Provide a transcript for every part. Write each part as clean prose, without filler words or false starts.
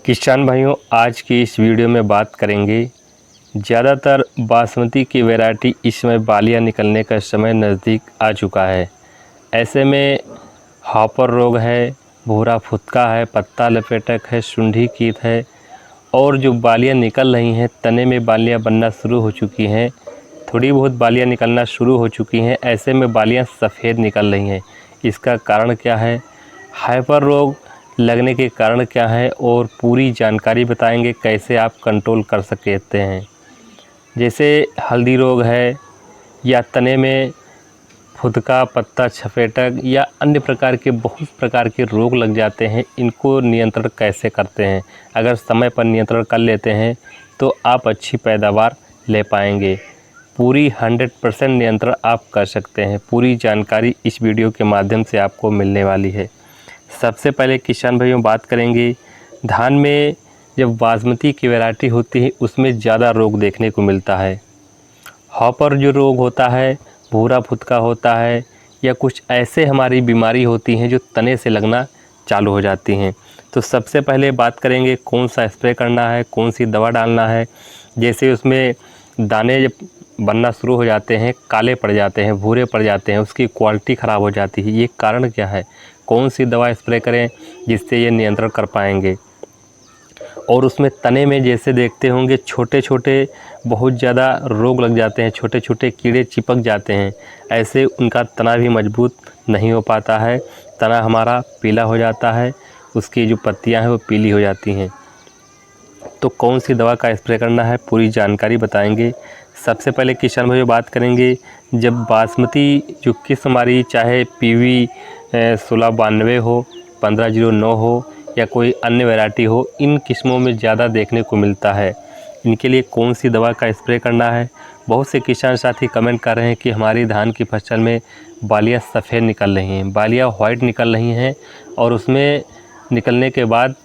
किसान भाइयों, आज की इस वीडियो में बात करेंगे। ज़्यादातर बासमती की वैरायटी इस समय बालियाँ निकलने का समय नज़दीक आ चुका है। ऐसे में हॉपर रोग है, भूरा फुदका है, पत्ता लपेटक है, सुंडी कीट है और जो बालियाँ निकल रही हैं, तने में बालियाँ बनना शुरू हो चुकी हैं, थोड़ी बहुत बालियाँ निकलना शुरू हो चुकी हैं। ऐसे में बालियाँ सफ़ेद निकल रही हैं। इसका कारण क्या है, हाइपर रोग लगने के कारण क्या है और पूरी जानकारी बताएंगे कैसे आप कंट्रोल कर सकते हैं। जैसे हल्दी रोग है या तने में फुदका, पत्ता छपेटक या अन्य प्रकार के बहुत प्रकार के रोग लग जाते हैं, इनको नियंत्रण कैसे करते हैं। अगर समय पर नियंत्रण कर लेते हैं तो आप अच्छी पैदावार ले पाएंगे। पूरी 100% नियंत्रण आप कर सकते हैं। पूरी जानकारी इस वीडियो के माध्यम से आपको मिलने वाली है। सबसे पहले किसान भाइयों बात करेंगे, धान में जब बासमती की वैरायटी होती है उसमें ज़्यादा रोग देखने को मिलता है। हॉपर जो रोग होता है, भूरा फुदका होता है या कुछ ऐसे हमारी बीमारी होती हैं जो तने से लगना चालू हो जाती हैं। तो सबसे पहले बात करेंगे कौन सा स्प्रे करना है, कौन सी दवा डालना है। जैसे उसमें दाने जब बनना शुरू हो जाते हैं, काले पड़ जाते हैं, भूरे पड़ जाते हैं, उसकी क्वालिटी ख़राब हो जाती है, ये कारण क्या है, कौन सी दवा स्प्रे करें जिससे ये नियंत्रण कर पाएंगे। और उसमें तने में जैसे देखते होंगे छोटे छोटे बहुत ज़्यादा रोग लग जाते हैं, छोटे छोटे कीड़े चिपक जाते हैं। ऐसे उनका तना भी मजबूत नहीं हो पाता है, तना हमारा पीला हो जाता है, उसकी जो पत्तियां हैं वो पीली हो जाती हैं। तो कौन सी दवा का स्प्रे करना है पूरी जानकारी बताएंगे। सबसे पहले किसान भाइयों बात करेंगे, जब बासमती जो किस्म हमारी चाहे PV 1692 हो, 1509 हो या कोई अन्य वैरायटी हो, इन किस्मों में ज़्यादा देखने को मिलता है। इनके लिए कौन सी दवा का स्प्रे करना है। बहुत से किसान साथी कमेंट कर रहे हैं कि हमारी धान की फसल में बालियाँ सफ़ेद निकल रही हैं, बालियाँ वाइट निकल रही हैं और उसमें निकलने के बाद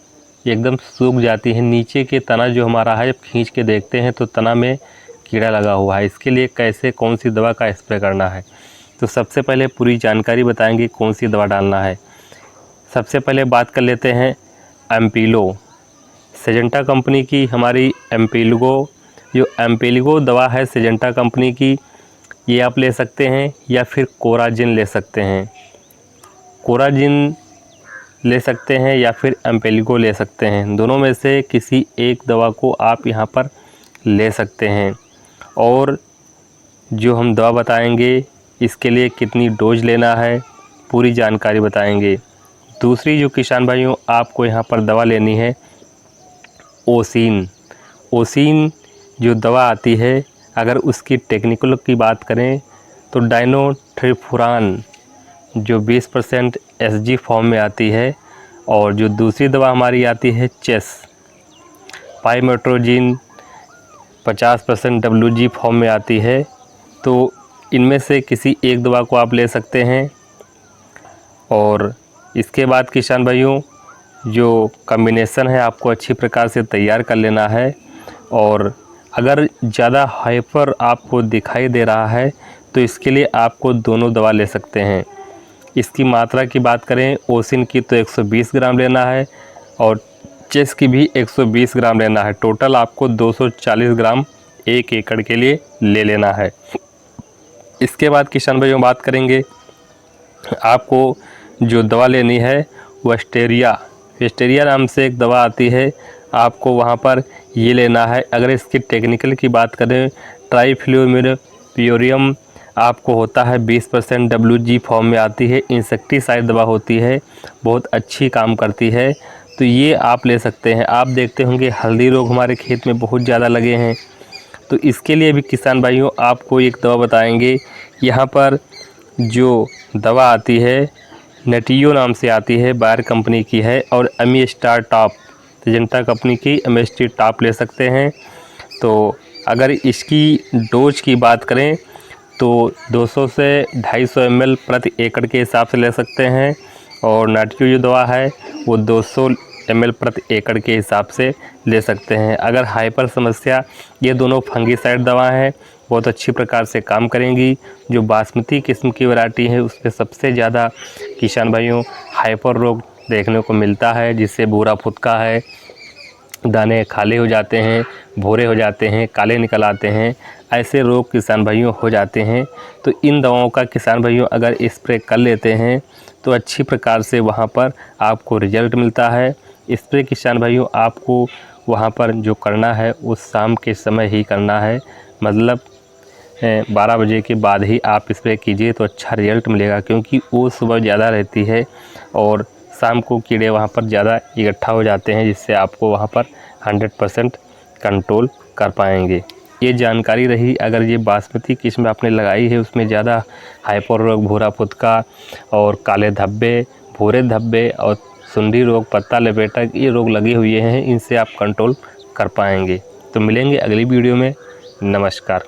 एकदम सूख जाती है। नीचे के तना जो हमारा है, जब खींच के देखते हैं तो तना में कीड़ा लगा हुआ है। इसके लिए कैसे कौन सी दवा का स्प्रे करना है, तो सबसे पहले पूरी जानकारी बताएंगे कौन सी दवा डालना है। सबसे पहले बात कर लेते हैं एम्पिलो, सिजेंटा कंपनी की हमारी एम्पिलगो दवा है सिजेंटा कंपनी की, ये आप ले सकते हैं या फिर कोराजिन ले सकते हैं। कोराजिन ले सकते हैं या फिर एम्पिलगो ले सकते हैं, दोनों में से किसी एक दवा को आप यहाँ पर ले सकते हैं। और जो हम दवा बताएंगे इसके लिए कितनी डोज लेना है पूरी जानकारी बताएंगे। दूसरी जो किसान भाइयों आपको यहाँ पर दवा लेनी है ओसिन जो दवा आती है, अगर उसकी टेक्निकल की बात करें तो डाइनोट्रिफुरान जो 20% SG फॉर्म में आती है, और जो दूसरी दवा हमारी आती है चेस पाइमेट्रोजिन 50% WG फॉर्म में आती है। तो इनमें से किसी एक दवा को आप ले सकते हैं। और इसके बाद किसान भाइयों जो कॉम्बिनेशन है आपको अच्छी प्रकार से तैयार कर लेना है। और अगर ज़्यादा हाइपर आपको दिखाई दे रहा है तो इसके लिए आपको दोनों दवा ले सकते हैं। इसकी मात्रा की बात करें, ओसिन की तो 120 ग्राम लेना है और चेस की भी 120 ग्राम लेना है। टोटल आपको 240 ग्राम 1 एकड़ के लिए ले लेना है। इसके बाद किसान भाइयों बात करेंगे, आपको जो दवा लेनी है वेस्टेरिया नाम से एक दवा आती है, आपको वहाँ पर ये लेना है। अगर इसकी टेक्निकल की बात करें, ट्राइफ्लूमिरपियोरियम आपको होता है 20% WG फॉर्म में आती है, इंसेक्टिसाइड दवा होती है, बहुत अच्छी काम करती है, तो ये आप ले सकते हैं। आप देखते होंगे हल्दी रोग हमारे खेत में बहुत ज़्यादा लगे हैं, तो इसके लिए भी किसान भाइयों आपको एक दवा बताएंगे। यहाँ पर जो दवा आती है नेटियो नाम से आती है, बायर कंपनी की है, और एमिस्टार टॉप सिजेंटा कंपनी की एमिस्टार टॉप ले सकते हैं। तो अगर इसकी डोज की बात करें तो 200 से 250 ml प्रति एकड़ के हिसाब से ले सकते हैं, और नेटियो जो दवा है वो 200 ml प्रति एकड़ के हिसाब से ले सकते हैं। अगर हाइपर समस्या, ये दोनों फंगीसाइड दवा हैं, बहुत अच्छी प्रकार से काम करेंगी। जो बासमती किस्म की वैरायटी है उसमें सबसे ज़्यादा किसान भाइयों हाइपर रोग देखने को मिलता है, जिससे भूरा फुदका है, दाने खाले हो जाते हैं, भूरे हो जाते हैं, काले निकल आते हैं, ऐसे रोग किसान भाइयों हो जाते हैं। तो इन दवाओं का किसान भाइयों अगर स्प्रे कर लेते हैं तो अच्छी प्रकार से वहाँ पर आपको रिजल्ट मिलता है। स्प्रे किसान भाइयों आपको वहाँ पर जो करना है वो शाम के समय ही करना है, मतलब 12 बजे के बाद ही आप स्प्रे कीजिए तो अच्छा रिजल्ट मिलेगा, क्योंकि वो सुबह ज़्यादा रहती है और शाम को कीड़े वहाँ पर ज़्यादा इकट्ठा हो जाते हैं, जिससे आपको वहाँ पर 100% कंट्रोल कर पाएंगे। ये जानकारी रही। अगर ये बासमती किस्म आपने लगाई है उसमें ज़्यादा हाइपर रोग, भूरा फुदका और काले धब्बे, भूरे धब्बे और सुंडी रोग, पत्ता लपेटक, ये रोग लगे हुए हैं, इनसे आप कंट्रोल कर पाएंगे। तो मिलेंगे अगली वीडियो में। नमस्कार।